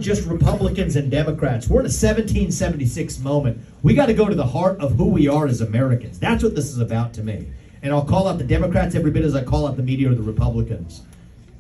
Just Republicans and Democrats. We're in a 1776 moment. We got to go to the heart of who we are as Americans. That's what this is about to me. And I'll call out the Democrats every bit as I call out the media or the Republicans.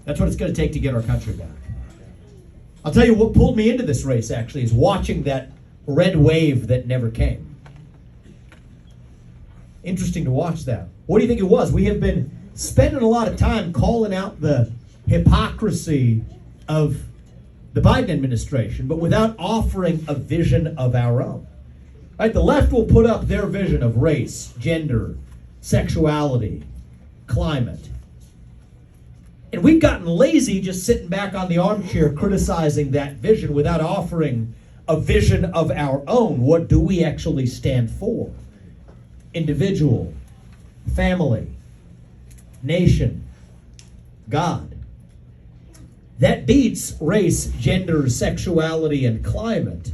That's what it's going to take to get our country back. I'll tell you what pulled me into this race, actually, is watching that red wave that never came. Interesting to watch that. What do you think it was? We have been spending a lot of time calling out the hypocrisy of the Biden administration, but without offering a vision of our own. Right? The left will put up their vision of race, gender, sexuality, climate. And we've gotten lazy just sitting back on the armchair criticizing that vision without offering a vision of our own. What do we actually stand for? Individual, family, nation, God. That beats race, gender, sexuality, and climate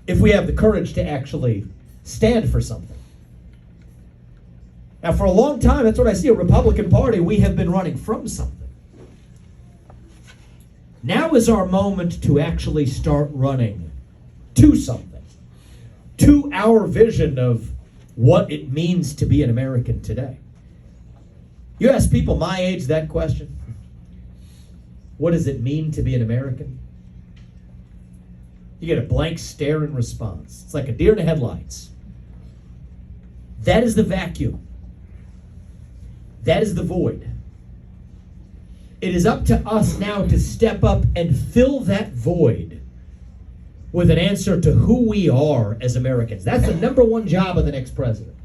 if we have the courage to actually stand for something. Now, for a long time, that's what I see, a Republican Party, we have been running from something. Now is our moment to actually start running to something, to our vision of what it means to be an American today. You ask people my age that question, what does it mean to be an American? You get a blank stare in response. It's like a deer in the headlights. That is the vacuum. That is the void. It is up to us now to step up and fill that void with an answer to who we are as Americans. That's the number one job of the next president.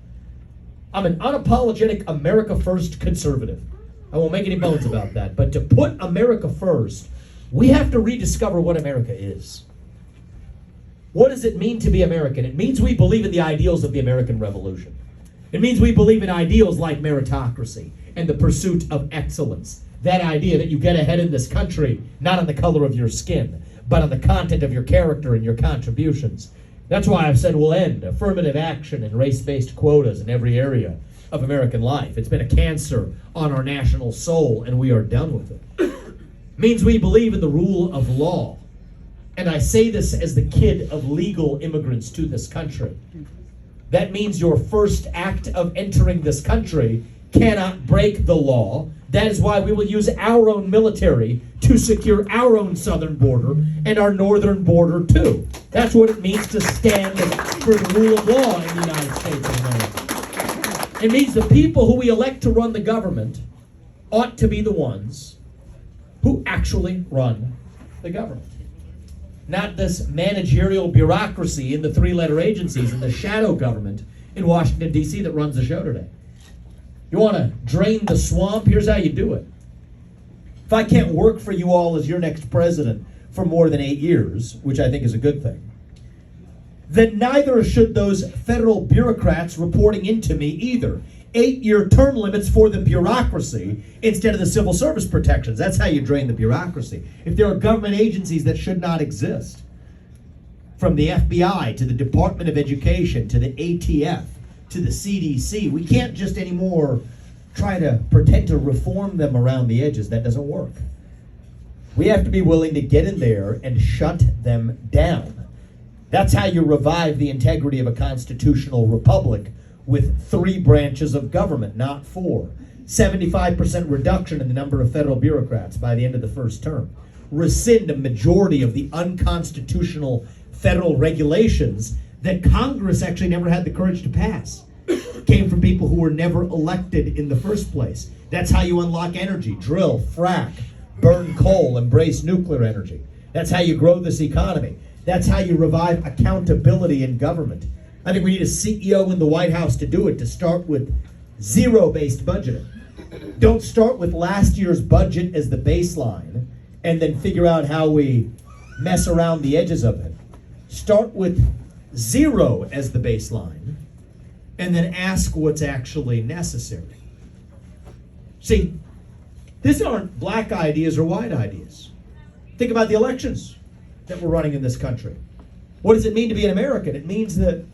I'm an unapologetic America First conservative. I won't make any bones about that. But to put America first, we have to rediscover what America is. What does it mean to be American? It means we believe in the ideals of the American Revolution. It means we believe in ideals like meritocracy and the pursuit of excellence. That idea that you get ahead in this country, not on the color of your skin, but on the content of your character and your contributions. That's why I've said we'll end affirmative action and race-based quotas in every area of American life. It's been a cancer on our national soul, and we are done with it. It means we believe in the rule of law. And I say this as the kid of legal immigrants to this country. That means your first act of entering this country cannot break the law. That is why we will use our own military to secure our own southern border and our northern border too. That's what it means to stand for the rule of law in the United States of America. It means the people who we elect to run the government ought to be the ones who actually run the government. Not this managerial bureaucracy in the three-letter agencies and the shadow government in Washington, D.C. that runs the show today. You want to drain the swamp? Here's how you do it. If I can't work for you all as your next president for more than 8 years, which I think is a good thing, then neither should those federal bureaucrats reporting into me either. 8-year term limits for the bureaucracy instead of the civil service protections. That's how you drain the bureaucracy. If there are government agencies that should not exist, from the FBI to the Department of Education to the ATF to the CDC, we can't just anymore try to pretend to reform them around the edges. That doesn't work. We have to be willing to get in there and shut them down. That's how you revive the integrity of a constitutional republic with 3 branches of government, not 4. 75% reduction in the number of federal bureaucrats by the end of the first term. Rescind a majority of the unconstitutional federal regulations that Congress actually never had the courage to pass. Came from people who were never elected in the first place. That's how you unlock energy. Drill, frack, burn coal, embrace nuclear energy. That's how you grow this economy. That's how you revive accountability in government. I think we need a CEO in the White House to do it, to start with zero-based budgeting. Don't start with last year's budget as the baseline and then figure out how we mess around the edges of it. Start with 0 as the baseline and then ask what's actually necessary. See, these aren't black ideas or white ideas. Think about the elections that we're running in this country. What does it mean to be an American? It means that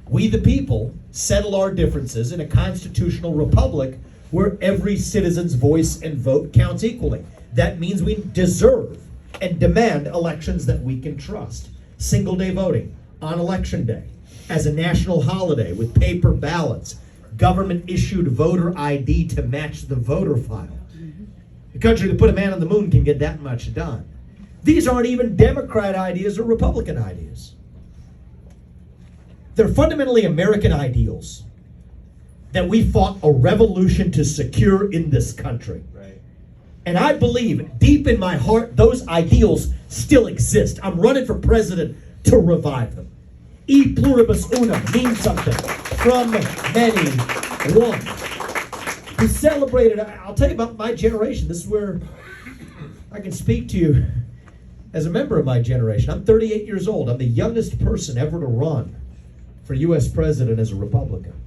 we, the people, settle our differences in a constitutional republic where every citizen's voice and vote counts equally. That means we deserve and demand elections that we can trust. Single day voting on election day as a national holiday with paper ballots, government issued voter ID to match the voter file. The country that put a man on the moon can get that much done. These aren't even Democrat ideas or Republican ideas. They're fundamentally American ideals that we fought a revolution to secure in this country. Right. And I believe deep in my heart those ideals still exist. I'm running for president to revive them. E pluribus unum means something. From many, one. We celebrated, I'll tell you about my generation. This is where I can speak to you as a member of my generation. I'm 38 years old. I'm the youngest person ever to run for U.S. president as a Republican.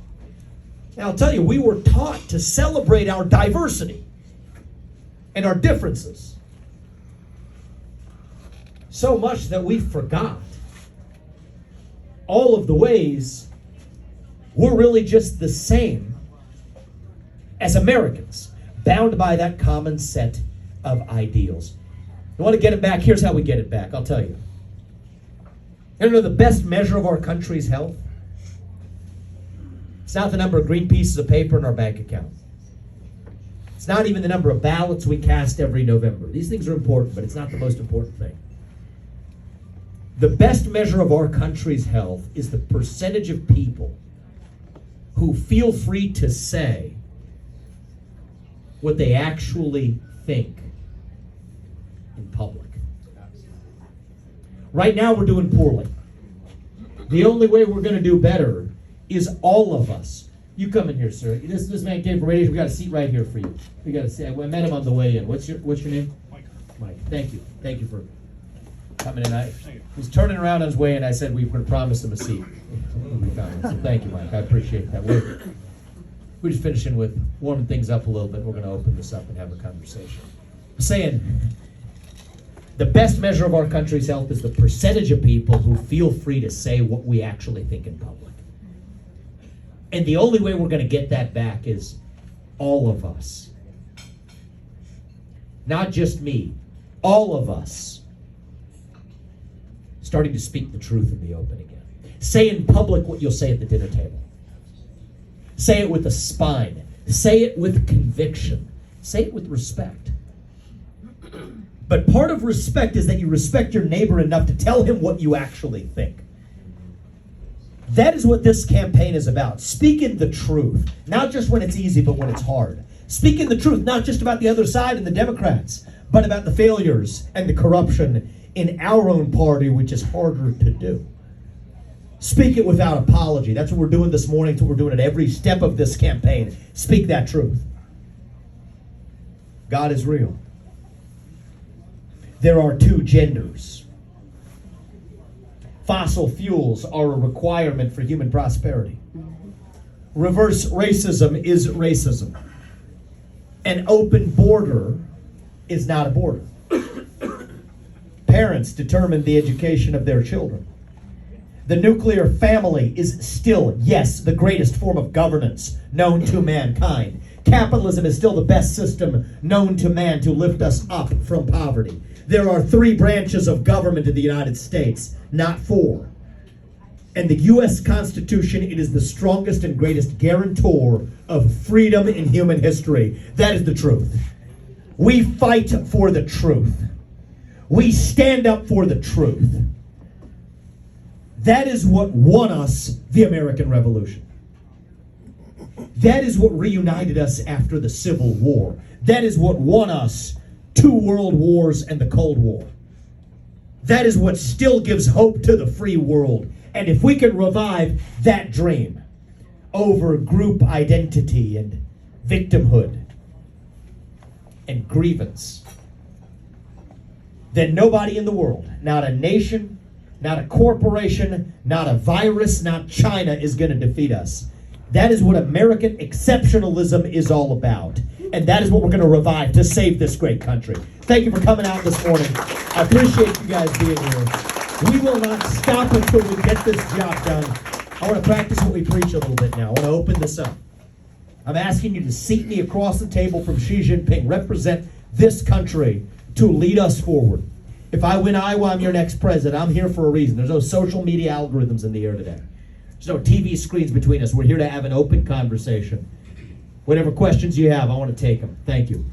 Now, I'll tell you, we were taught to celebrate our diversity and our differences. So much that we forgot all of the ways we're really just the same as Americans, bound by that common set of ideals. You want to get it back? Here's how we get it back. I'll tell you. You know the best measure of our country's health? It's not the number of green pieces of paper in our bank account. It's not even the number of ballots we cast every November. These things are important, but it's not the most important thing. The best measure of our country's health is the percentage of people who feel free to say what they actually think in public. Right now we're doing poorly. The only way we're going to do better is all of us. You come in here, sir. This man came from radiation. We got a seat right here for you. We got a seat. I met him on the way in. What's your name? Mike. Thank you. Thank you for coming in. I was turning around on his way, and I said we were going to promise him a seat. We found him. So thank you, Mike. I appreciate that. We're just finishing with warming things up a little bit. We're going to open this up and have a conversation. I'm saying the best measure of our country's health is the percentage of people who feel free to say what we actually think in public. And the only way we're going to get that back is all of us. Not just me. All of us starting to speak the truth in the open again. Say in public what you'll say at the dinner table. Say it with a spine. Say it with conviction. Say it with respect. But part of respect is that you respect your neighbor enough to tell him what you actually think. That is what this campaign is about. Speaking the truth. Not just when it's easy, but when it's hard. Speaking the truth, not just about the other side and the Democrats, but about the failures and the corruption in our own party, which is harder to do. Speak it without apology. That's what we're doing this morning. That's what we're doing at every step of this campaign. Speak that truth. God is real. There are two genders. Fossil fuels are a requirement for human prosperity. Reverse racism is racism. An open border is not a border. Parents determine the education of their children. The nuclear family is still, yes, the greatest form of governance known to mankind. Capitalism is still the best system known to man to lift us up from poverty. There are 3 branches of government in the United States, not 4. And the U.S. Constitution, it is the strongest and greatest guarantor of freedom in human history. That is the truth. We fight for the truth. We stand up for the truth. That is what won us the American Revolution. That is what reunited us after the Civil War. That is what won us 2 world wars and the Cold War. That is what still gives hope to the free world. And if we can revive that dream over group identity and victimhood and grievance, then nobody in the world, not a nation, not a corporation, not a virus, not China is going to defeat us. That is what American exceptionalism is all about. And that is what we're going to revive to save this great country. Thank you for coming out this morning. I appreciate you guys being here. We will not stop until we get this job done. I want to practice what we preach a little bit now. I want to open this up. I'm asking you to seat me across the table from Xi Jinping. Represent this country to lead us forward. If I win Iowa, I'm your next president. I'm here for a reason. There's no social media algorithms in the air today. There's no TV screens between us. We're here to have an open conversation. Whatever questions you have, I want to take them. Thank you.